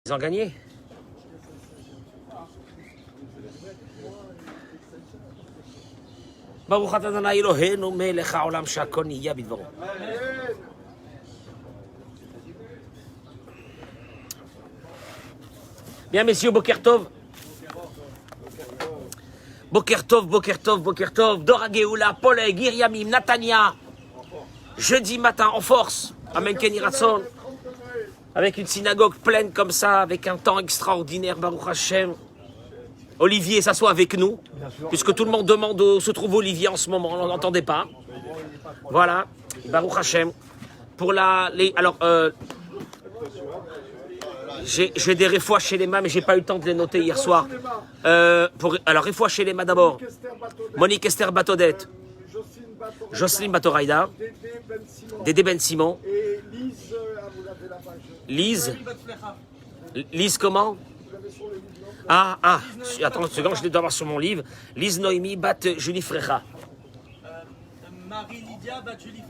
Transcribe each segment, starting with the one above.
Ils ont gagné. Baruch atah Adonai Eloheinu melech haolam she'akol nihya bidvaro. Bien, messieurs, Boker Tov. Boker Tov, Boker Tov, Boker Tov. Dora Geoula, Paul, Guiriamim, Natania. Jeudi matin, en force, Amen Ken Yirah Ratzon. Avec une synagogue pleine comme ça, avec un temps extraordinaire, Baruch Hashem. Olivier s'assoit avec nous, puisque tout le monde demande où se trouve Olivier en ce moment, on n'entendait pas. Voilà, Baruch Hashem. Pour j'ai des réfois chez les mains, mais j'ai pas eu le temps de les noter hier soir. Alors, réfois chez les mains d'abord. Monique Esther Batodette, Jocelyne Batoraïda, Dédé Ben Simon, Lise comment? Attends une seconde, je l'ai d'avoir sur mon livre. Lise Noémie Bat Julie Frecha.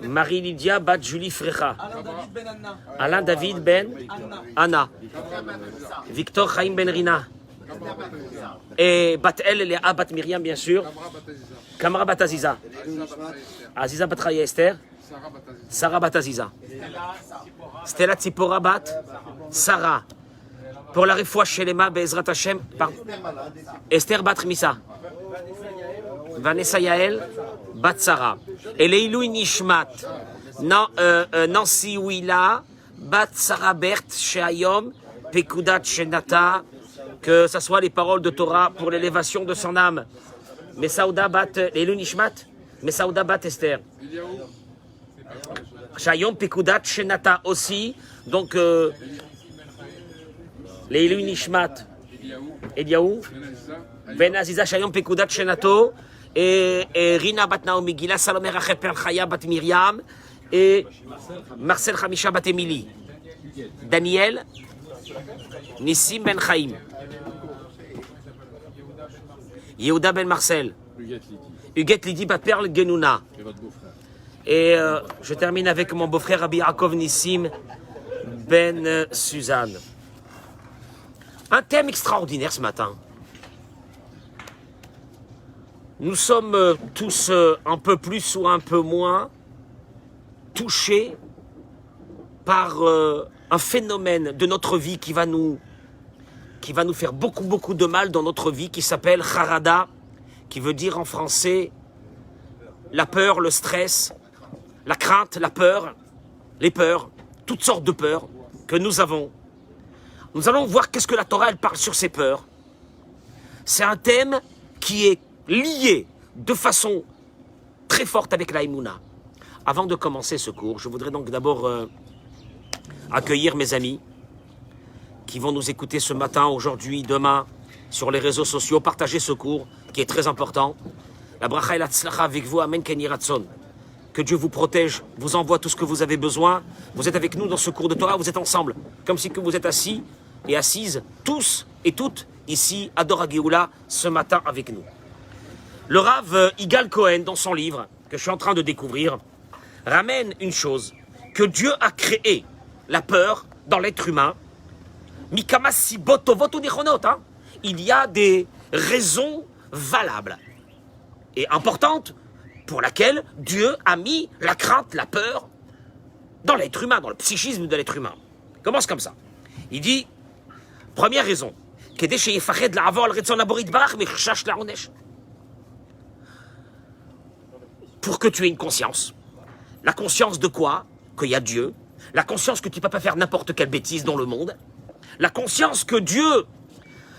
Marie-Lydia Bat Julie Frecha. Alain David Ben Anna. Victor Chaim Ben Rina. Et Bat El Léa Bat Myriam, bien sûr. Kamara Bat Aziza. Aziza Bat Chaya Esther. Sarah Bat Aziza. Stella Tzipora Bat Sarah. Pour la réfoua chez les mains, Bezrat Hashem, Esther Bat Misa. Vanessa Yael Bat Sarah. Et Leilou Nishmat. Nancy Willa Bat Sarah Bert Sheayom Pekudat Shenata. Que ce soit les paroles de Torah pour l'élévation de son âme. Mesaouda Bat Leilou Nishmat. Mesaouda Bat Esther. Sheayom Pekudat Shenata aussi. Donc Leilou Nishmat, Eliaou, Ben Aziza Shayom Pekudat Shenato, et Rina Bat Naomi Gila, Salomé Rachel Per Chaya Bat Myriam, et Marcel Khamisha Bat Emily, Daniel, Nissim Ben Chaim, Yehuda Ben Marcel, Huguette Lydie Bat Perle Genouna. Et je termine avec mon beau-frère Rabbi Yaakov Nissim Ben Suzanne. Un thème extraordinaire ce matin. Nous sommes tous un peu plus ou un peu moins touchés par un phénomène de notre vie qui va nous faire beaucoup de mal dans notre vie, qui s'appelle Harada, qui veut dire en français la peur, le stress, la crainte, la peur, les peurs, toutes sortes de peurs que nous avons. Nous allons voir qu'est-ce que la Torah elle parle sur ces peurs. C'est un thème qui est lié de façon très forte avec la Emouna. Avant de commencer ce cours, je voudrais donc d'abord accueillir mes amis qui vont nous écouter ce matin, aujourd'hui, demain, sur les réseaux sociaux, partager ce cours qui est très important. La bracha et la tzlacha avec vous, Amen Ken Yirah Ratzon. Que Dieu vous protège, vous envoie tout ce que vous avez besoin. Vous êtes avec nous dans ce cours de Torah, vous êtes ensemble, comme si que vous êtes assis et assises, tous et toutes, ici, à Dora Geoula, ce matin avec nous. Le Rav Igal Cohen, dans son livre, que je suis en train de découvrir, ramène une chose, que Dieu a créé la peur dans l'être humain. Mikama sibotovot unichonot, il y a des raisons valables et importantes pour laquelle Dieu a mis la crainte, la peur dans l'être humain, dans le psychisme de l'être humain. Il commence comme ça. Il dit, première raison, pour que tu aies une conscience. La conscience de quoi? Qu'il y a Dieu. La conscience que tu ne peux pas faire n'importe quelle bêtise dans le monde. La conscience que Dieu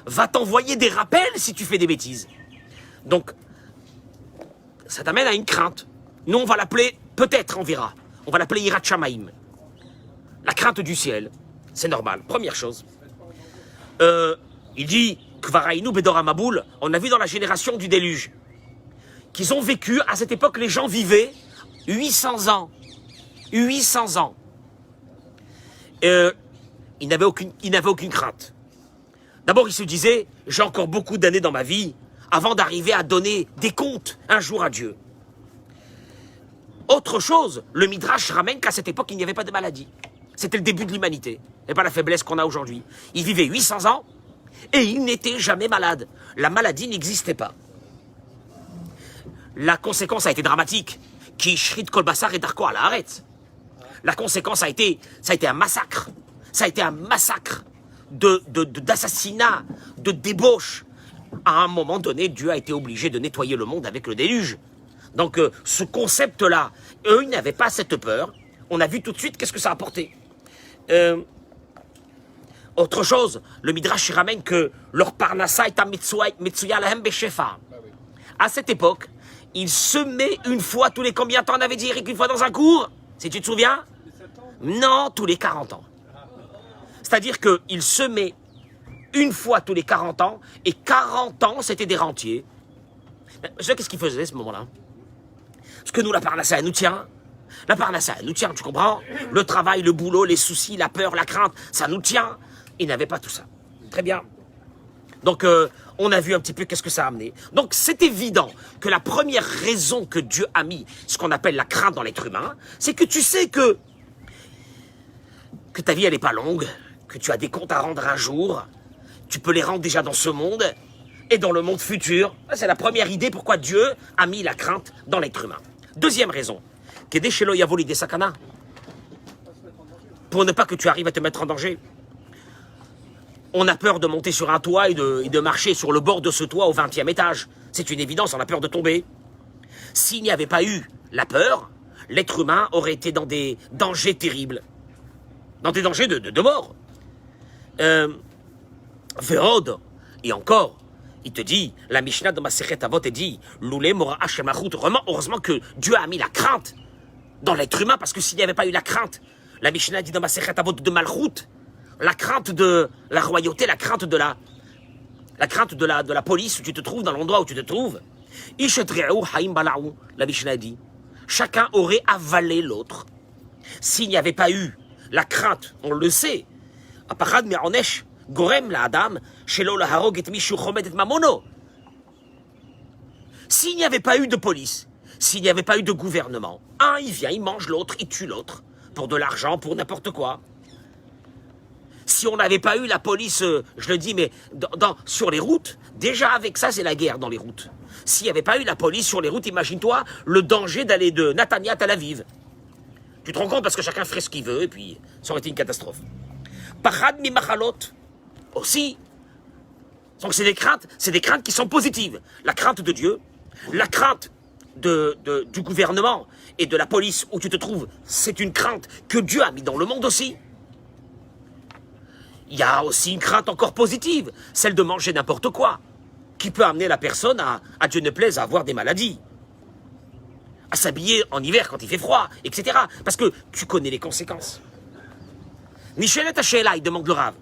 va t'envoyer des rappels si tu fais des bêtises. Donc, ça t'amène à une crainte. Nous, on va l'appeler, peut-être, on verra, on va l'appeler Yirat Shamaim. La crainte du ciel. C'est normal. Première chose. Il dit, Kvaraïnou Bedor Amaboul, on a vu dans la génération du déluge, qu'ils ont vécu, à cette époque, les gens vivaient 800 ans. 800 ans. Ils n'avaient aucune crainte. D'abord, ils se disaient, j'ai encore beaucoup d'années dans ma vie, avant d'arriver à donner des comptes un jour à Dieu. Autre chose, le Midrash ramène qu'à cette époque, il n'y avait pas de maladie. C'était le début de l'humanité. Et pas la faiblesse qu'on a aujourd'hui. Il vivait 800 ans et il n'était jamais malade. La maladie n'existait pas. La conséquence a été dramatique. Qui shrit kol basar et darko à la arrête. La conséquence ça a été un massacre. Ça a été un massacre d'assassinat, de débauche. À un moment donné, Dieu a été obligé de nettoyer le monde avec le déluge. Donc ce concept-là, eux, ils n'avaient pas cette peur. On a vu tout de suite qu'est-ce que ça a apporté. Autre chose, le Midrash ramène que leur parnassa est un Metsuya lahem beshefa. À cette époque, il semait une fois tous les combien de temps on avait dit, Eric, une fois dans un cours? Si tu te souviens? Non, tous les 40 ans. C'est-à-dire qu'il semait une fois tous les 40 ans, et 40 ans, c'était des rentiers. Vous savez qu'est-ce qu'il faisait à ce moment-là? Parce que nous, la parnassa, elle nous tient. La parnassa, elle nous tient, tu comprends? Le travail, le boulot, les soucis, la peur, la crainte, ça nous tient. Il n'avait pas tout ça. Très bien. Donc, on a vu un petit peu qu'est-ce que ça a amené. Donc, c'est évident que la première raison que Dieu a mis ce qu'on appelle la crainte dans l'être humain, c'est que tu sais que ta vie, elle n'est pas longue, que tu as des comptes à rendre un jour, tu peux les rendre déjà dans ce monde et dans le monde futur. C'est la première idée pourquoi Dieu a mis la crainte dans l'être humain. Deuxième raison, pour ne pas que tu arrives à te mettre en danger. On a peur de monter sur un toit et de marcher sur le bord de ce toit au 20e étage. C'est une évidence, on a peur de tomber. S'il n'y avait pas eu la peur, l'être humain aurait été dans des dangers terribles. Dans des dangers de mort. Vérod, et encore, il te dit, la Mishnah de Masechet Avot te dit, Loulé Mora Hashem Malchut. Vraiment, heureusement que Dieu a mis la crainte dans l'être humain, parce que s'il n'y avait pas eu la crainte, la Mishnah dit dans Masechet Avot de Malchut, la crainte de la royauté, la crainte de la police où tu te trouves, dans l'endroit où tu te trouves. La Mishnah dit, chacun aurait avalé l'autre. S'il n'y avait pas eu la crainte, on le sait, s'il n'y avait pas eu de police, s'il n'y avait pas eu de gouvernement, un il vient, il mange l'autre, il tue l'autre, pour de l'argent, pour n'importe quoi. Si on n'avait pas eu la police, je le dis, mais sur les routes, déjà avec ça, c'est la guerre dans les routes. S'il n'y avait pas eu la police sur les routes, imagine-toi le danger d'aller de Natania à Tel Aviv. Tu te rends compte parce que chacun ferait ce qu'il veut, et puis ça aurait été une catastrophe. Pachad mi machalot, aussi. Donc c'est des craintes qui sont positives. La crainte de Dieu, la crainte du gouvernement et de la police où tu te trouves, c'est une crainte que Dieu a mis dans le monde aussi. Il y a aussi une crainte encore positive, celle de manger n'importe quoi, qui peut amener la personne à Dieu ne plaise, à avoir des maladies, à s'habiller en hiver quand il fait froid, etc. Parce que tu connais les conséquences. Nishelet Hashela, il demande le Rav.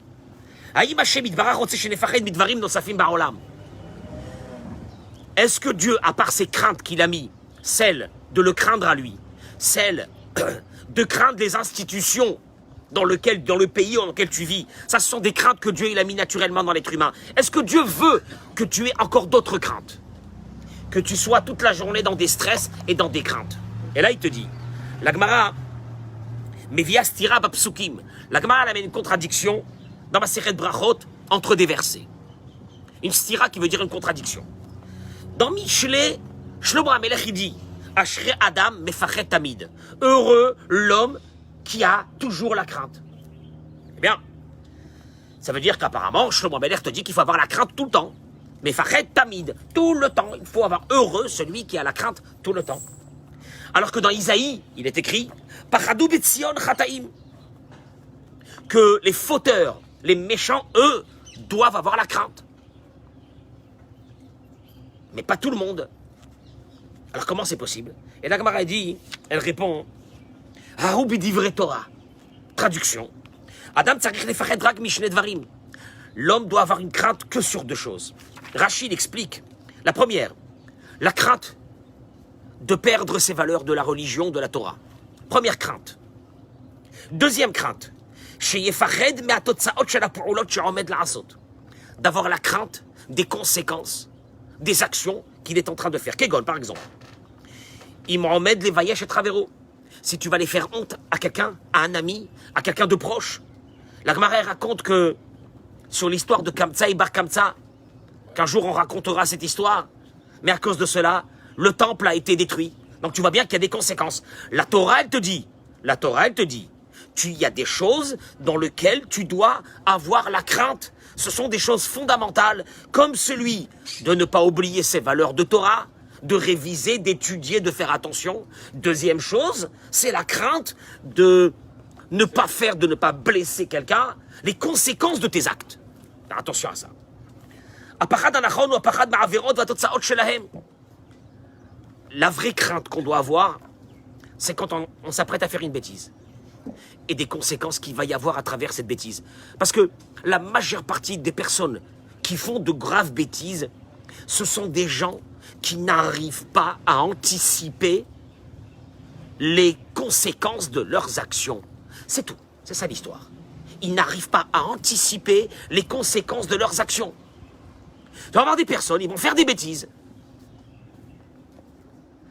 Est-ce que Dieu, à part ces craintes qu'il a mis, celle de le craindre à lui, celle de craindre les institutions dans le pays dans lequel tu vis, ça ce sont des craintes que Dieu il a mis naturellement dans l'être humain. Est-ce que Dieu veut que tu aies encore d'autres craintes? Que tu sois toute la journée dans des stress et dans des craintes. Et là il te dit, la Gemara, Mevia stira bapsukim, la Gemara elle amène une contradiction dans ma série de brachot entre des versets. Une stira qui veut dire une contradiction. Dans Michelet, Shlomo HaMelech il dit, Ashre Adam mefachet tamid. Heureux l'homme qui a toujours la crainte. Eh bien, ça veut dire qu'apparemment, Shlomo HaMelech te dit qu'il faut avoir la crainte tout le temps. Mais fachet tamid, tout le temps. Il faut avoir heureux celui qui a la crainte tout le temps. Alors que dans Isaïe, il est écrit, Pachadou betzion chataim, que les fauteurs, les méchants, eux, doivent avoir la crainte. Mais pas tout le monde. Alors comment c'est possible? Et la Gemara dit, elle répond, Hahu b'divrei Torah. Traduction. Adam tzarich lefached rak mishne dvarim. L'homme doit avoir une crainte que sur deux choses. Rachid explique. La première, la crainte de perdre ses valeurs de la religion, de la Torah. Première crainte. Deuxième crainte, d'avoir la crainte des conséquences des actions qu'il est en train de faire. Kegon, par exemple. si tu vas aller faire honte à quelqu'un, à un ami, à quelqu'un de proche. La Gemara raconte que, sur l'histoire de Kamtsa et Bar Kamtsa, qu'un jour on racontera cette histoire, mais à cause de cela, le temple a été détruit. Donc tu vois bien qu'il y a des conséquences. La Torah, elle te dit, il y a des choses dans lesquelles tu dois avoir la crainte. Ce sont des choses fondamentales, comme celui de ne pas oublier ses valeurs de Torah, de réviser, d'étudier, de faire attention. Deuxième chose, c'est la crainte de ne pas blesser quelqu'un, les conséquences de tes actes. Attention à ça. La vraie crainte qu'on doit avoir, c'est quand on s'apprête à faire une bêtise. Et des conséquences qu'il va y avoir à travers cette bêtise. Parce que la majeure partie des personnes qui font de graves bêtises, ce sont des gens qui n'arrivent pas à anticiper les conséquences de leurs actions. C'est tout, c'est ça l'histoire. Ils n'arrivent pas à anticiper les conséquences de leurs actions. Tu vas avoir des personnes, ils vont faire des bêtises,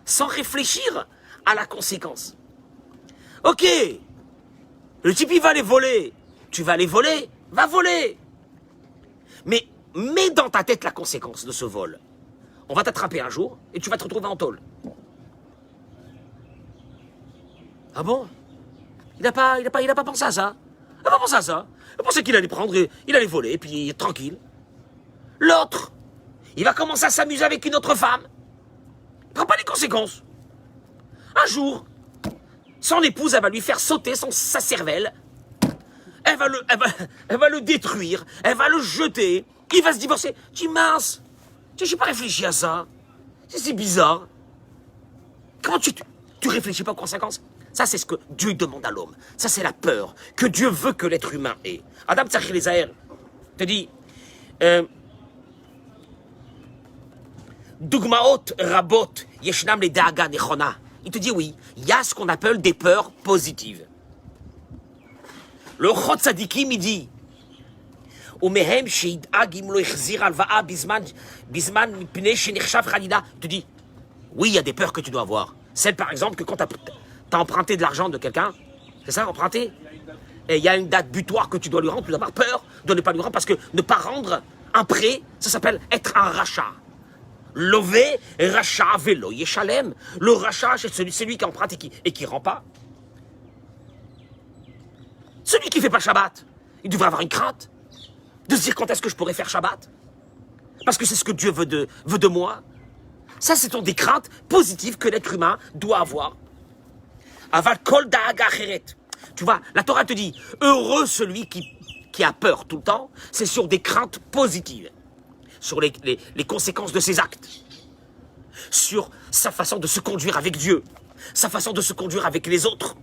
sans réfléchir à la conséquence. Ok, le type il va aller voler, tu vas aller voler, va voler. Mais mets dans ta tête la conséquence de ce vol. On va t'attraper un jour et tu vas te retrouver en tôle. Ah bon? Il n'a pas pensé à ça. Il n'a pas pensé à ça. Il pensait qu'il allait prendre, il allait voler, et puis tranquille. L'autre, il va commencer à s'amuser avec une autre femme. Il ne prend pas les conséquences. Un jour, son épouse, elle va lui faire sauter sa cervelle. Elle va le détruire. Elle va le jeter. Il va se divorcer. Tu dis, mince, je n'ai pas réfléchi à ça. C'est bizarre. Comment tu réfléchis pas aux conséquences? Ça, c'est ce que Dieu demande à l'homme. Ça, c'est la peur que Dieu veut que l'être humain ait. Adam Tzachir Lezaher te dit, Dugmaot rabot yeshnam le daaga nechona. Il te dit oui, il y a ce qu'on appelle des peurs positives. Le Chot Tzadikim, il dit, Umehem sheid'ag im lo ichzir alva'a bisman mipnei shenichshav chalila. Il te dit, oui, il y a des peurs que tu dois avoir. Celle, par exemple, que quand t'as emprunté de l'argent de quelqu'un, c'est ça, emprunté? Et il y a une date butoir que tu dois lui rendre, tu dois avoir peur de ne pas lui rendre, parce que ne pas rendre un prêt, ça s'appelle être un rachat. Lové, rachat, vélo, yeshalem. Le rachat, c'est celui qui emprunte et qui rend pas. Celui qui fait pas Shabbat, il devrait avoir une crainte de se dire quand est-ce que je pourrais faire Shabbat, parce que c'est ce que Dieu veut de moi. Ça, ce sont des craintes positives que l'être humain doit avoir. Aval kol daaga acheret. Tu vois, la Torah te dit, heureux celui qui a peur tout le temps, c'est sur des craintes positives, sur les conséquences de ses actes, sur sa façon de se conduire avec Dieu, sa façon de se conduire avec les autres,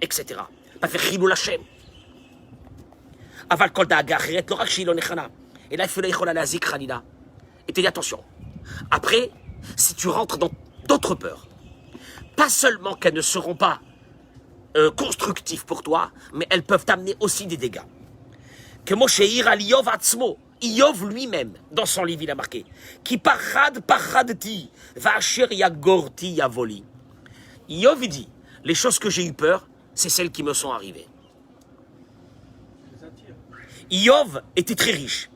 etc. Pas faire chilou l'Hachem. Aval kol daaga acheret, lo rak shelo nechana. Et là, il faut la lazik khalila. Et te dis attention. Après, si tu rentres dans d'autres peurs, pas seulement qu'elles ne seront pas constructives pour toi, mais elles peuvent t'amener aussi des dégâts. Que Moshe ira l'Iyov atzmo, Iyov lui-même, dans son livre, il a marqué, Ki pachadti, va'asher yagorti yavoli. Iyov, il dit, les choses que j'ai eu peur, c'est celles qui me sont arrivées. Iyov était très riche,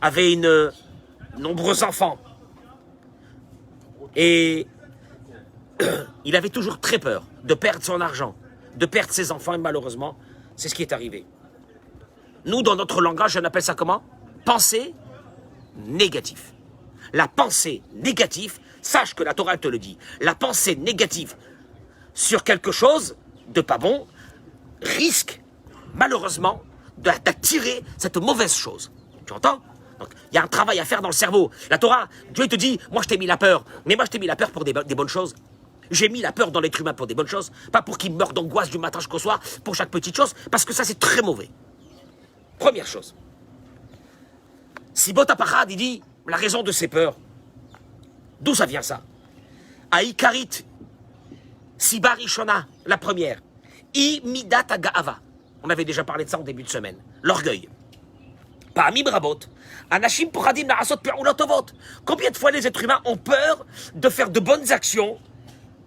avait nombreux enfants, et il avait toujours très peur de perdre son argent, de perdre ses enfants, et malheureusement, c'est ce qui est arrivé. Nous, dans notre langage, on appelle ça comment? Pensée négative. La pensée négative, sache que la Torah te le dit, la pensée négative sur quelque chose de pas bon risque, malheureusement, d'attirer cette mauvaise chose. Tu entends? Donc, il y a un travail à faire dans le cerveau. La Torah, Dieu te dit, moi je t'ai mis la peur, mais moi je t'ai mis la peur pour des bonnes choses. J'ai mis la peur dans l'être humain pour des bonnes choses, pas pour qu'il meure d'angoisse du matin jusqu'au soir, pour chaque petite chose, parce que ça c'est très mauvais. Première chose. Sibot Apachad, il dit, la raison de ses peurs, d'où ça vient ça? Aïkarit, Sibarishona, la première. Imidat Aga'ava. On avait déjà parlé de ça en début de semaine. L'orgueil. Pa'amim rabot. Anashim pochadim la'asot pe'ulot tovot. Combien de fois les êtres humains ont peur de faire de bonnes actions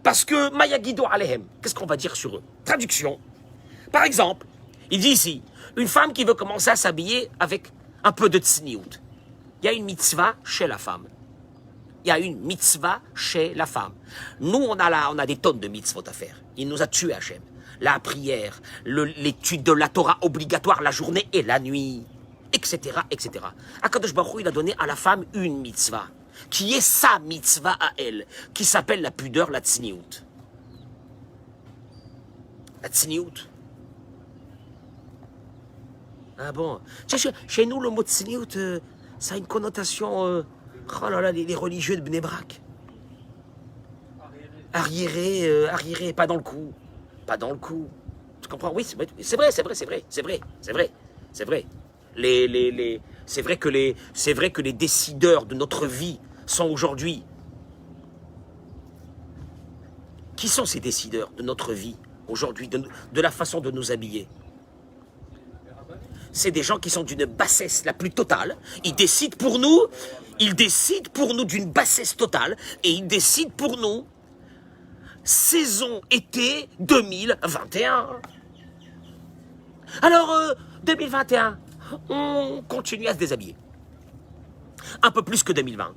Parce que Mayagido Alehem, qu'est-ce qu'on va dire sur eux? Traduction. Par exemple, il dit ici, une femme qui veut commencer à s'habiller avec un peu de tsniout. Il y a une mitzvah chez la femme. Il y a une mitzvah chez la femme. Nous, on a des tonnes de mitzvot à faire. Il nous a tués, Hachem. La prière, l'étude de la Torah obligatoire la journée et la nuit, etc., etc. Akadosh Baruch Hu, il a donné à la femme une mitzvah, qui est sa mitzvah à elle, qui s'appelle la pudeur, la tsniout. La tsniout. Ah bon? Chez nous, le mot tsniout, ça a une connotation... oh là là, les religieux de Bnei Brak. Arriéré, pas dans le coup. Pas dans le coup. Tu comprends? Oui, c'est vrai. C'est vrai. C'est vrai que les décideurs de notre vie sont aujourd'hui. Qui sont ces décideurs de notre vie aujourd'hui, de la façon de nous habiller? C'est des gens qui sont d'une bassesse la plus totale. Ils décident pour nous d'une bassesse totale. Et ils décident pour nous saison été 2021. Alors, 2021, on continue à se déshabiller. Un peu plus que 2020.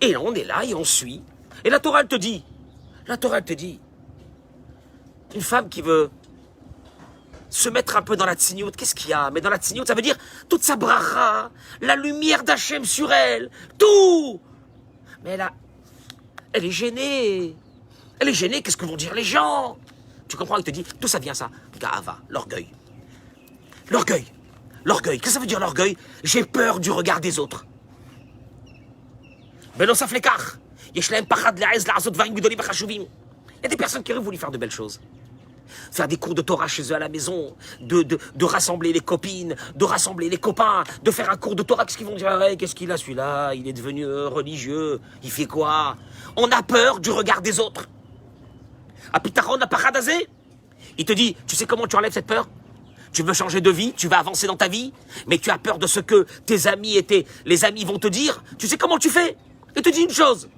Et on est là et on suit. Et la Torah, elle te dit, une femme qui veut se mettre un peu dans la tsniout, qu'est-ce qu'il y a? Mais dans la tsniout, ça veut dire toute sa bracha, la lumière d'Hachem sur elle, tout. Mais là, elle est gênée. Elle est gênée, qu'est-ce que vont dire les gens? Tu comprends? Il te dit, tout ça vient ça. Ga'ava, l'orgueil. L'orgueil. Qu'est-ce que ça veut dire l'orgueil? J'ai peur du regard des autres. Il y a des personnes qui auraient voulu faire de belles choses. Faire des cours de Torah chez eux à la maison, de rassembler les copines, de rassembler les copains, de faire un cours de Torah. Qu'est-ce qu'ils vont dire? Hey, qu'est-ce qu'il a celui-là? Il est devenu religieux. Il fait quoi? On a peur du regard des autres. Apitaron Aparadazé, il te dit, tu sais comment tu enlèves cette peur? Tu veux changer de vie, tu vas avancer dans ta vie, mais tu as peur de ce que tes amis et les amis vont te dire. Tu sais comment tu fais? Il te dit une chose.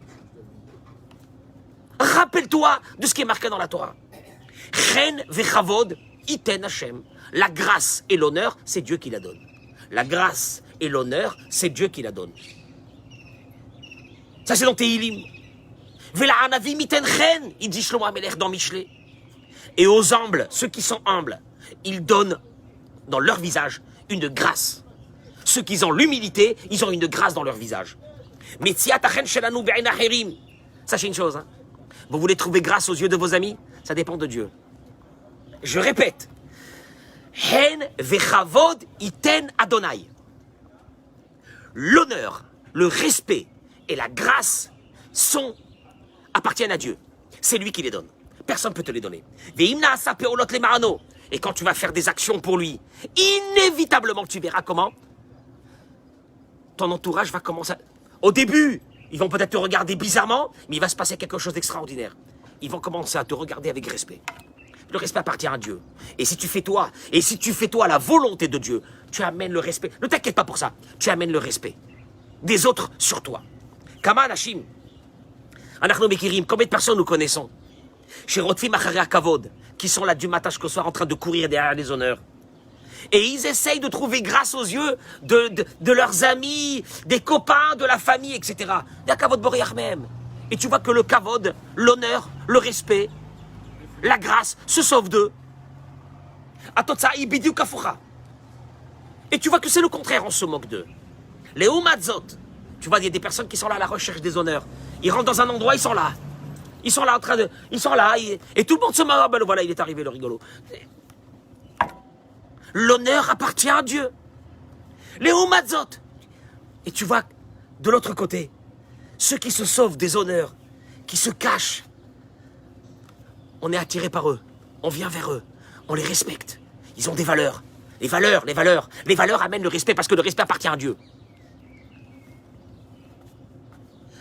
Rappelle-toi de ce qui est marqué dans la Torah. Chen vechavod iten Hashem. La grâce et l'honneur, c'est Dieu qui la donne. La grâce et l'honneur, c'est Dieu qui la donne. Ça, c'est dans Tehilim. Vela'anavim iten chen, il dit Shlomo HaMelech dans Michelet. Et aux humbles, ceux qui sont humbles, ils donnent dans leur visage une grâce. Ceux qui ont l'humilité, ils ont une grâce dans leur visage. Metziat achen shelanu be'ein acherim. Sachez une chose, hein. Vous voulez trouver grâce aux yeux de vos amis? Ça dépend de Dieu. Je répète. Hen vechavod iten Adonai. L'honneur, le respect et la grâce appartiennent à Dieu. C'est lui qui les donne. Personne ne peut te les donner. Et quand tu vas faire des actions pour lui, inévitablement tu verras comment ton entourage va commencer à... Au début, ils vont peut-être te regarder bizarrement, mais il va se passer quelque chose d'extraordinaire. Ils vont commencer à te regarder avec respect. Le respect appartient à Dieu. Et si tu fais toi la volonté de Dieu, tu amènes le respect. Ne t'inquiète pas pour ça. Tu amènes le respect des autres sur toi. Kama Nashim. Anachno Mekirim. Combien de personnes nous connaissons? Chez Rotfim Acharei Kavod, qui sont là du matin jusqu'au soir en train de courir derrière les honneurs. Et ils essayent de trouver grâce aux yeux de leurs amis, des copains, de la famille, etc. Il y a Kavod Boriach même. Et tu vois que le Kavod, l'honneur, le respect, la grâce se sauvent d'eux. Atotsa ibidiu kafucha. Et tu vois que c'est le contraire, on se moque d'eux. Les Umadzot, tu vois, il y a des personnes qui sont là à la recherche des honneurs. Ils rentrent dans un endroit, ils sont là. Ils sont là en train de... Ils sont là, et tout le monde se moque. Ah ben voilà, il est arrivé le rigolo. L'honneur appartient à Dieu. Les Umadzot. Et tu vois, de l'autre côté, ceux qui se sauvent des honneurs, qui se cachent, on est attiré par eux, on vient vers eux, on les respecte. Ils ont des valeurs. Les valeurs. Les valeurs amènent le respect parce que le respect appartient à Dieu.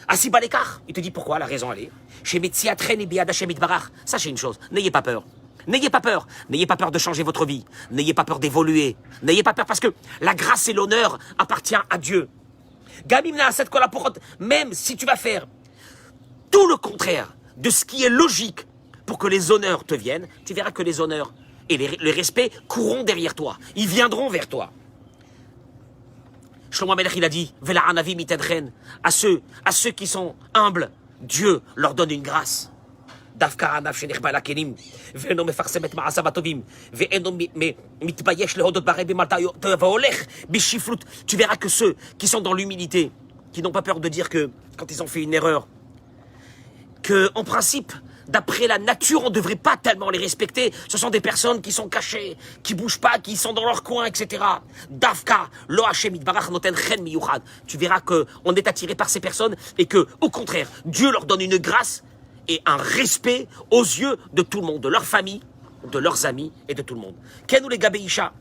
Assis Balekar, il te dit pourquoi, la raison elle est. Chez Metziatren et Biad Hashem Itbarach, sachez une chose, n'ayez pas peur. N'ayez pas peur. N'ayez pas peur de changer votre vie. N'ayez pas peur d'évoluer. N'ayez pas peur parce que la grâce et l'honneur appartiennent à Dieu. Gamim Naaset Kol HaPorot, même si tu vas faire tout le contraire de ce qui est logique pour que les honneurs te viennent, tu verras que les honneurs et les respects courront derrière toi. Ils viendront vers toi. Shlomo Amelech, il a dit, à ceux qui sont humbles, Dieu leur donne une grâce. Tu verras que ceux qui sont dans l'humilité, qui n'ont pas peur de dire que quand ils ont fait une erreur, que en principe, d'après la nature, on ne devrait pas tellement les respecter. Ce sont des personnes qui sont cachées, qui ne bougent pas, qui sont dans leur coin, etc. Davka, lo Hashem itbarach noten chen miyuchad. Tu verras qu'on est attiré par ces personnes et que, au contraire, Dieu leur donne une grâce et un respect aux yeux de tout le monde, de leur famille, de leurs amis et de tout le monde. Kenou les gabeisha,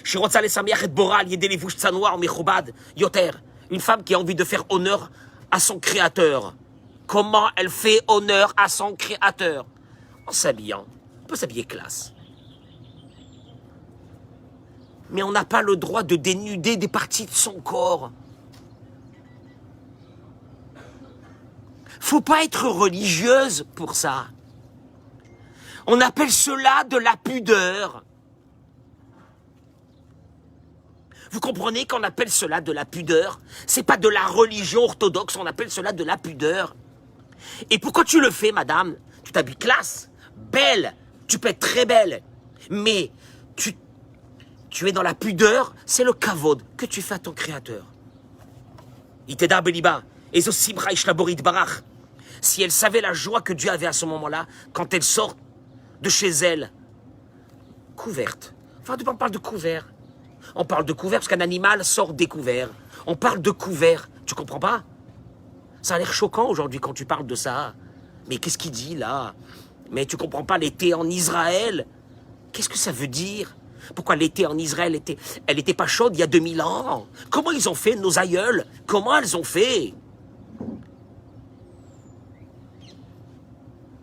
shirotza le samiach et boral yedé les vush tzanoir mechubad yoter. Une femme qui a envie de faire honneur à son créateur. Comment elle fait honneur à son créateur? En s'habillant. On peut s'habiller classe. Mais on n'a pas le droit de dénuder des parties de son corps. Faut pas être religieuse pour ça. On appelle cela de la pudeur. Vous comprenez qu'on appelle cela de la pudeur? C'est pas de la religion orthodoxe, on appelle cela de la pudeur. Et pourquoi tu le fais, madame? Tu t'habilles classe, belle, tu peux être très belle, mais tu es dans la pudeur, c'est le kavod que tu fais à ton créateur. Iteda beliba, ezo simcha ishlaborit barach. Si elle savait la joie que Dieu avait à ce moment-là, quand elle sort de chez elle, couverte. Enfin, on parle de couvert. On parle de couvert parce qu'un animal sort découvert. On parle de couvert. Tu comprends pas? Ça a l'air choquant aujourd'hui quand tu parles de ça. Mais qu'est-ce qu'il dit là? Mais tu comprends pas l'été en Israël? Qu'est-ce que ça veut dire? Pourquoi l'été en Israël elle était pas chaude il y a 2000 ans? Comment ils ont fait, nos aïeuls? Comment elles ont fait?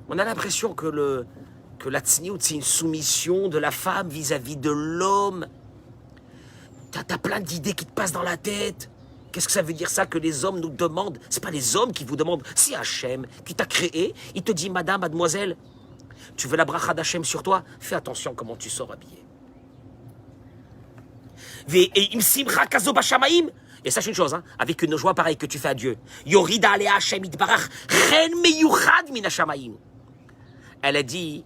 On a l'impression que la tsniout, c'est une soumission de la femme vis-à-vis de l'homme. T'as plein d'idées qui te passent dans la tête. Qu'est-ce que ça veut dire ça que les hommes nous demandent? C'est pas les hommes qui vous demandent. C'est Hachem qui t'a créé. Il te dit, madame, mademoiselle, tu veux la bracha d'Hachem sur toi? Fais attention comment tu sors habillé. Et sache une chose, hein, avec une joie pareille que tu fais à Dieu. Yorida ale Hachem itbarach chen meyuchad min hashamaim. Elle a dit,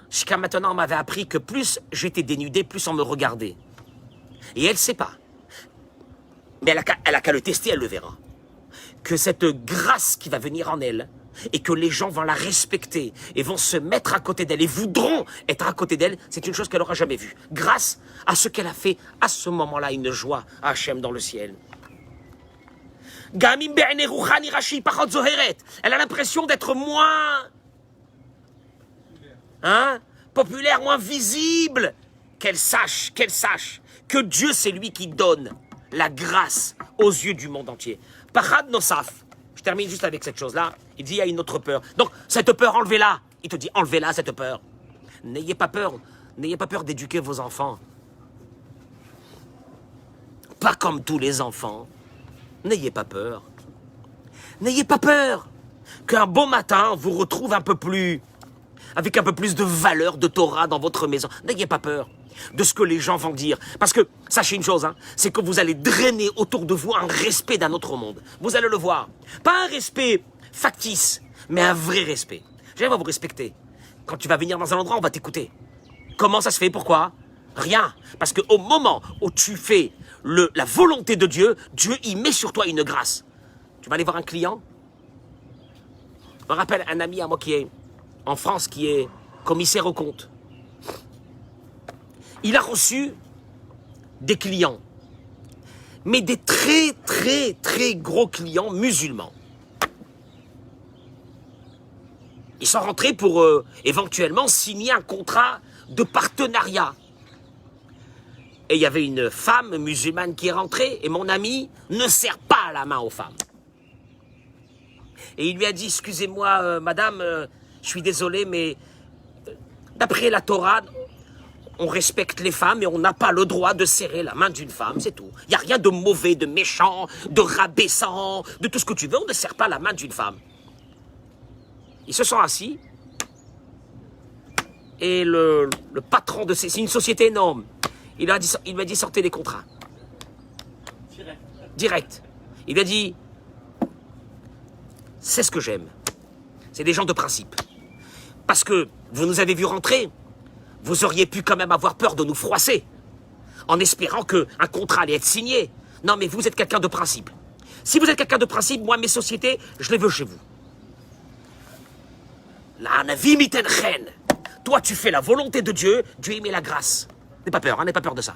jusqu'à maintenant, on m'avait appris que plus j'étais dénudé, plus on me regardait. Et elle ne sait pas. Mais elle a qu'à le tester, elle le verra. Que cette grâce qui va venir en elle, et que les gens vont la respecter, et vont se mettre à côté d'elle, et voudront être à côté d'elle, c'est une chose qu'elle n'aura jamais vue. Grâce à ce qu'elle a fait, à ce moment-là, une joie à Hachem dans le ciel. Elle a l'impression d'être moins... populaire, moins visible. Qu'elle sache que Dieu, c'est lui qui donne la grâce aux yeux du monde entier. Pachad nosaf. Je termine juste avec cette chose-là. Il dit, il y a une autre peur. Donc, cette peur, enlevez-la. Il te dit, enlevez-la, cette peur. N'ayez pas peur. N'ayez pas peur d'éduquer vos enfants. Pas comme tous les enfants. N'ayez pas peur. N'ayez pas peur qu'un beau matin, on vous retrouve un peu plus... avec un peu plus de valeur de Torah dans votre maison. N'ayez pas peur de ce que les gens vont dire. Parce que, sachez une chose, c'est que vous allez drainer autour de vous un respect d'un autre monde. Vous allez le voir. Pas un respect factice, mais un vrai respect. Je vais vous respecter. Quand tu vas venir dans un endroit, on va t'écouter. Comment ça se fait? Pourquoi? Rien. Parce qu'au moment où tu fais la volonté de Dieu, Dieu y met sur toi une grâce. Tu vas aller voir un client. Je me rappelle un ami à moi qui est en France, qui est commissaire aux comptes. Il a reçu des clients, mais des très, très, très gros clients musulmans. Ils sont rentrés pour éventuellement signer un contrat de partenariat. Et il y avait une femme musulmane qui est rentrée, et mon ami ne serre pas la main aux femmes. Et il lui a dit, excusez-moi, madame, je suis désolé, mais d'après la Torah, on respecte les femmes et on n'a pas le droit de serrer la main d'une femme, c'est tout. Il n'y a rien de mauvais, de méchant, de rabaissant, de tout ce que tu veux, on ne serre pas la main d'une femme. Ils se sont assis. Et le patron de c'est une société énorme. Il m'a dit sortez les contrats. Direct. Il a dit c'est ce que j'aime. C'est des gens de principe. Parce que vous nous avez vu rentrer, vous auriez pu quand même avoir peur de nous froisser, en espérant qu'un contrat allait être signé. Non, mais vous êtes quelqu'un de principe. Si vous êtes quelqu'un de principe, moi, mes sociétés, je les veux chez vous. La navi miten chen. Toi, tu fais la volonté de Dieu, Dieu y met la grâce. N'aie pas peur, n'aie pas peur de ça.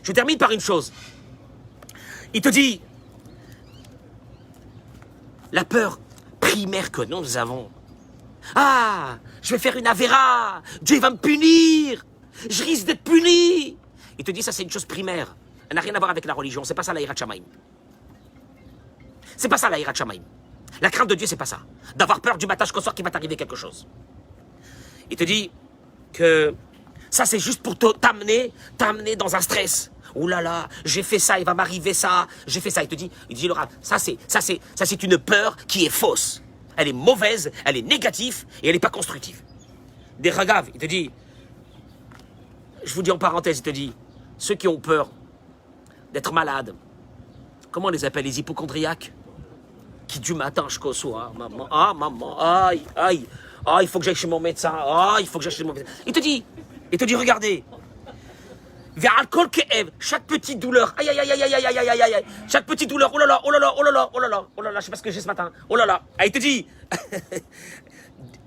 Je termine par une chose. Il te dit, la peur primaire que nous avons. Ah, je vais faire une avéra, Dieu va me punir, je risque d'être puni. Il te dit, ça c'est une chose primaire. Elle n'a rien à voir avec la religion, c'est pas ça la Hirat Shamaim. C'est pas ça la Hirat Shamaim. La crainte de Dieu, c'est pas ça. D'avoir peur du matin jusqu'au soir qu'il va t'arriver quelque chose. Il te dit que ça c'est juste pour t'amener dans un stress. Ouh là là, j'ai fait ça, il va m'arriver ça, j'ai fait ça. Il dit le Rav, ça c'est une peur qui est fausse. Elle est mauvaise, elle est négative et elle n'est pas constructive. Des Ragav, il te dit, je vous dis en parenthèse, il te dit, ceux qui ont peur d'être malades, comment on les appelle, les hypochondriaques, qui du matin jusqu'au soir, maman, aïe, il faut que j'aille chez mon médecin, il faut que j'aille chez mon médecin. Il te dit, regardez, chaque petite douleur, aïe, chaque petite douleur, oh là là, je sais pas ce que j'ai ce matin, oh là là, il te dit,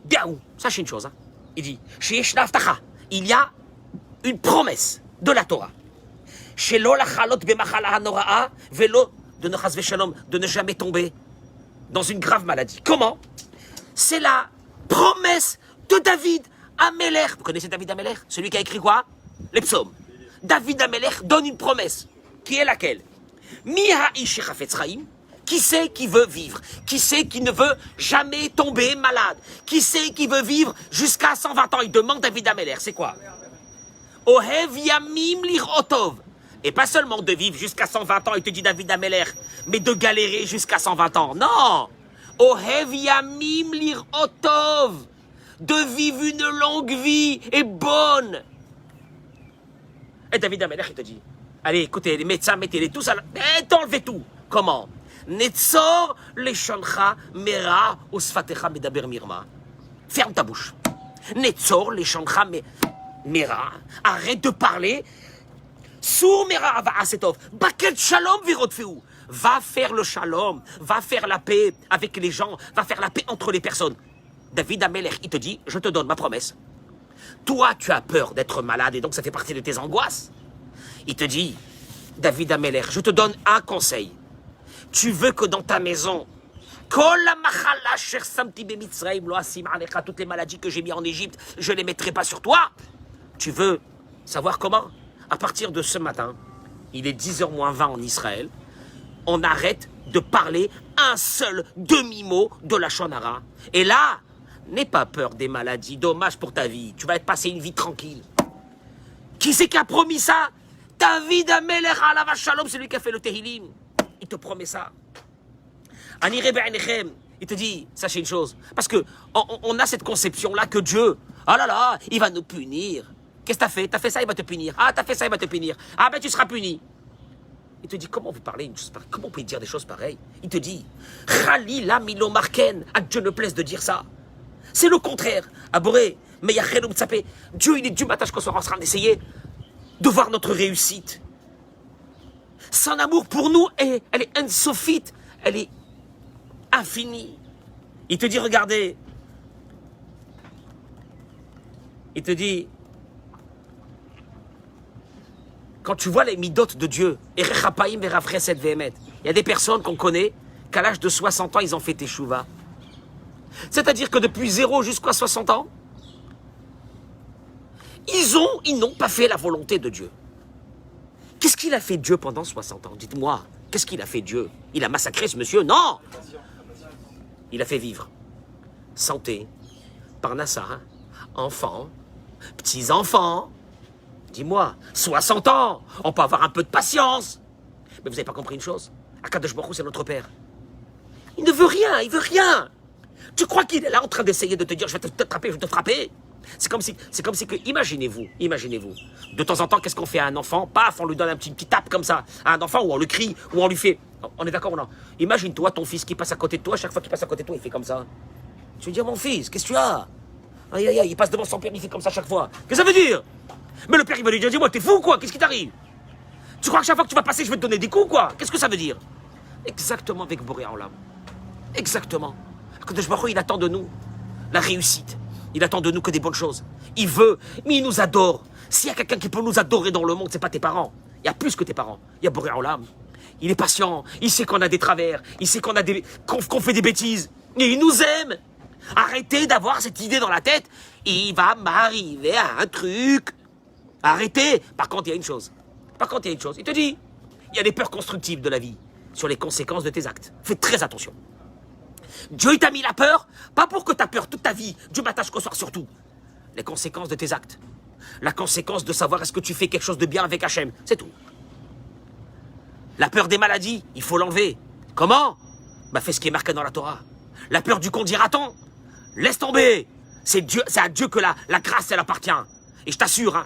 bien, sachez une chose, hein. Il dit, chez Shnaftacha, il y a une promesse de la Torah, chez Lola Chalot Bemachala Hanoraa, vélo de ne jamais tomber dans une grave maladie. Comment? C'est la promesse de David Améler. Vous connaissez David Améler? Celui qui a écrit quoi? Les psaumes. David Améler donne une promesse, qui est laquelle? Miha'ish Chafetz Chaim, qui c'est qui veut vivre? Qui c'est qui ne veut jamais tomber malade? Qui c'est qui veut vivre jusqu'à 120 ans? Il demande David Améler, c'est quoi? Ohev Yamim Lirotov. Et pas seulement de vivre jusqu'à 120 ans, il te dit David Améler, mais de galérer jusqu'à 120 ans. Non! Ohev Yamim Lirotov. De vivre une longue vie et bonne. Et David Améler, il te dit, allez, écoutez, les médecins, mettez-les tous à la... enlevez tout. Comment? Netzor leshoncha mera usfatecha medaber mirma. Ferme ta bouche. Netzor leshoncha mera. Arrête de parler. Sour mera va asetov. Baket shalom virotfeu. Va faire le shalom. Va faire la paix avec les gens. Va faire la paix entre les personnes. David Améler, il te dit, je te donne ma promesse. Toi, tu as peur d'être malade et donc ça fait partie de tes angoisses. Il te dit, David Améler, je te donne un conseil. Tu veux que dans ta maison, toutes les maladies que j'ai mis en Égypte, je ne les mettrai pas sur toi. Tu veux savoir comment? À partir de ce matin, il est 10h moins 20 en Israël, on arrête de parler un seul demi-mot de la Shonara. Et là, n'aie pas peur des maladies, dommage pour ta vie, tu vas passer une vie tranquille. Qui c'est qui a promis ça? David Améler Alava Shalom, c'est lui qui a fait le Tehillim. Il te promet ça. Aniré Be'enechem, il te dit, sachez une chose, parce que on a cette conception-là que Dieu, oh là là, il va nous punir. Qu'est-ce que t'as fait? T'as fait ça, il va te punir. Ah, t'as fait ça, il va te punir. Ah ben tu seras puni. Il te dit, comment vous parlez une chose pareille? Comment vous pouvez dire des choses pareilles? Il te dit, Khalila Milo Marken, à Dieu ne plaise de dire ça. C'est le contraire. Aboré, mais Dieu, il est du matin jusqu'au soir en train d'essayer de voir notre réussite. Son amour pour nous, elle est insofite, elle est infinie. Il te dit, regardez, il te dit, quand tu vois les midotes de Dieu, il y a des personnes qu'on connaît, qu'à l'âge de 60 ans, ils ont fait teshuva. C'est-à-dire que depuis 0 jusqu'à 60 ans, ils n'ont pas fait la volonté de Dieu. Qu'est-ce qu'il a fait Dieu pendant 60 ans? Dites-moi, qu'est-ce qu'il a fait Dieu? Il a massacré ce monsieur? Non! Il a fait vivre. Santé, parnassa, enfants, petits-enfants. Dis-moi, 60 ans, on peut avoir un peu de patience. Mais vous n'avez pas compris une chose? Akadosh Baruch Hu, c'est notre Père. Il ne veut rien, il veut rien. Tu crois qu'il est là en train d'essayer de te dire, je vais te frapper, je vais te frapper? C'est comme si que, imaginez-vous, de temps en temps, qu'est-ce qu'on fait à un enfant? Paf, on lui donne un petit tape comme ça, à un enfant, ou on le crie, ou on lui fait, on est d'accord ou non? Imagine-toi ton fils qui passe à côté de toi, chaque fois qu'il passe à côté de toi, il fait comme ça. Tu veux dire, mon fils, qu'est-ce que tu as? Aïe, aïe, aïe, il passe devant son père, il fait comme ça chaque fois. Qu'est-ce que ça veut dire? Mais le père, il va lui dire, dis-moi, t'es fou, quoi? Qu'est-ce qui t'arrive? Tu crois que chaque fois que tu vas passer, je vais te donner des coups, quoi? Qu'est-ce que ça veut dire? Exactement avec Boré Olam. Exactement. Kadosh Baruch Hu, il attend de nous la réussite. Il attend de nous que des bonnes choses. Il veut, mais il nous adore. S'il y a quelqu'un qui peut nous adorer dans le monde, c'est pas tes parents. Il y a plus que tes parents. Il y a Boré Olam. Il est patient. Il sait qu'on a des travers. Il sait qu'on fait des bêtises. Et il nous aime. Arrêtez d'avoir cette idée dans la tête. Il va m'arriver à un truc. Arrêtez. Par contre, il y a une chose. Il te dit, il y a des peurs constructives de la vie sur les conséquences de tes actes. Fais très attention. Dieu t'a mis la peur, pas pour que tu aies peur toute ta vie. Dieu m'attache qu'au soir surtout. Les conséquences de tes actes. La conséquence de savoir est-ce que tu fais quelque chose de bien avec Hachem. C'est tout. La peur des maladies, il faut l'enlever. Comment? Bah fais ce qui est marqué dans la Torah. La peur du dira-t-on? Laisse tomber. C'est à Dieu que la grâce, elle appartient. Et je t'assure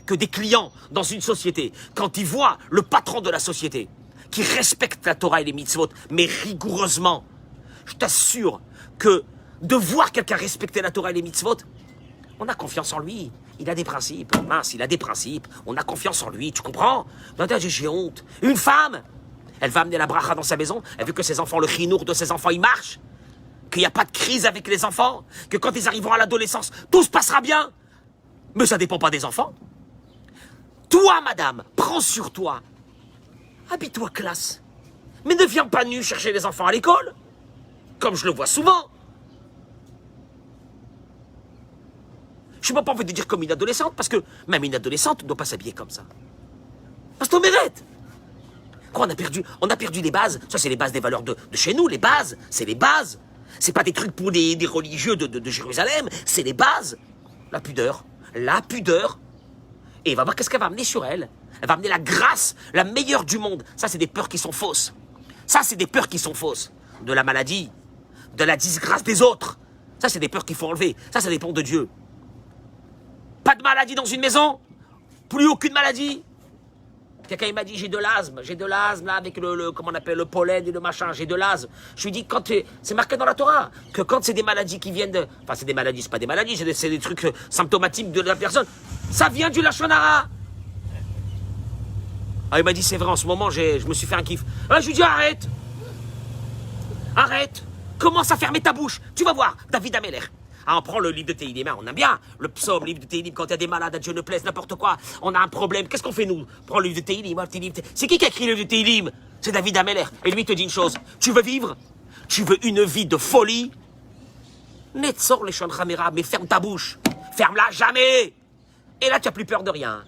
que des clients dans une société, quand ils voient le patron de la société, qui respecte la Torah et les mitzvot, mais rigoureusement, je t'assure que de voir quelqu'un respecter la Torah et les mitzvot, on a confiance en lui. Il a des principes. Mince, il a des principes. On a confiance en lui, tu comprends? J'ai honte. Une femme, elle va amener la bracha dans sa maison, elle veut que ses enfants, le chinour de ses enfants, il marche, qu'il n'y a pas de crise avec les enfants, que quand ils arriveront à l'adolescence, tout se passera bien. Mais ça ne dépend pas des enfants. Toi, madame, prends sur toi. Habille-toi classe. Mais ne viens pas nu chercher les enfants à l'école, comme je le vois souvent. Je n'ai pas envie de dire comme une adolescente, parce que même une adolescente ne doit pas s'habiller comme ça. Parce qu'on mérite. Quoi, on a perdu les bases. Ça, c'est les bases des valeurs de chez nous. Les bases, c'est les bases. C'est pas des trucs pour des religieux de Jérusalem. C'est les bases. La pudeur. Et va voir qu'est-ce qu'elle va amener sur elle. Elle va amener la grâce, la meilleure du monde. Ça, c'est des peurs qui sont fausses. De la maladie, de la disgrâce des autres. Ça, c'est des peurs qu'il faut enlever. Ça dépend de Dieu. Pas de maladie dans une maison. Plus aucune maladie. Quelqu'un il m'a dit, j'ai de l'asthme là avec comment on appelle, le pollen et le machin, j'ai de l'asthme. Je lui dis, c'est marqué dans la Torah, que quand c'est des maladies qui viennent enfin c'est des maladies, c'est pas des maladies, c'est des trucs symptomatiques de la personne, ça vient du Lachon Hara. Ah, il m'a dit, c'est vrai, en ce moment, je me suis fait un kiff. Ah, je lui dis, arrête, commence à fermer ta bouche, tu vas voir, David Ameller. Ah, on prend le livre de Tehillim, on aime bien le psaume, le livre de Tehillim, quand il y a des malades, à Dieu ne plaise, n'importe quoi, on a un problème, qu'est-ce qu'on fait nous? Prends le livre de Tehillim, c'est qui a écrit le livre de Tehillim? C'est David Ameller. Et lui, il te dit une chose, tu veux vivre? Tu veux une vie de folie? Netzor les Shon Chamera, mais ferme ta bouche, ferme-la jamais. Et là, tu n'as plus peur de rien.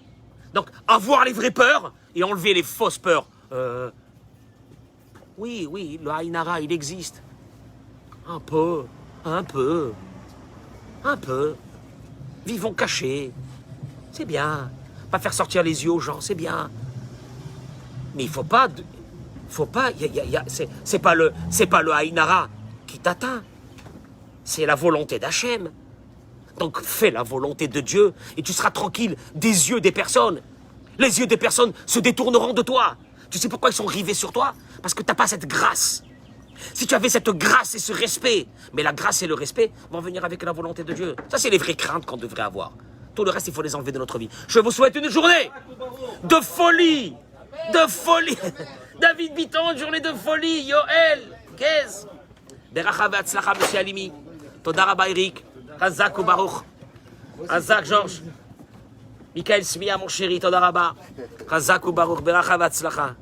Donc, avoir les vraies peurs et enlever les fausses peurs. Oui, le Haïnara, il existe. Un peu. Vivons cachés. C'est bien. Pas faire sortir les yeux aux gens, c'est bien. Mais il faut pas. C'est pas le Haïnara qui t'atteint. C'est la volonté d'Hachem. Donc fais la volonté de Dieu et tu seras tranquille des yeux des personnes. Les yeux des personnes se détourneront de toi. Tu sais pourquoi ils sont rivés sur toi? Parce que tu n'as pas cette grâce. Si tu avais cette grâce et ce respect, mais la grâce et le respect vont venir avec la volonté de Dieu. Ça, c'est les vraies craintes qu'on devrait avoir. Tout le reste, il faut les enlever de notre vie. Je vous souhaite une journée de folie. David Bitton, journée de folie. Yoel, Kez. Beracha ve'atzlacha, monsieur Alimi. Toda rabba Eric. Hazak ou Baruch. Hazak, Georges. Michael Smia, mon chéri, Toda rabba. Hazak ou Baruch. Beracha ve'atzlacha.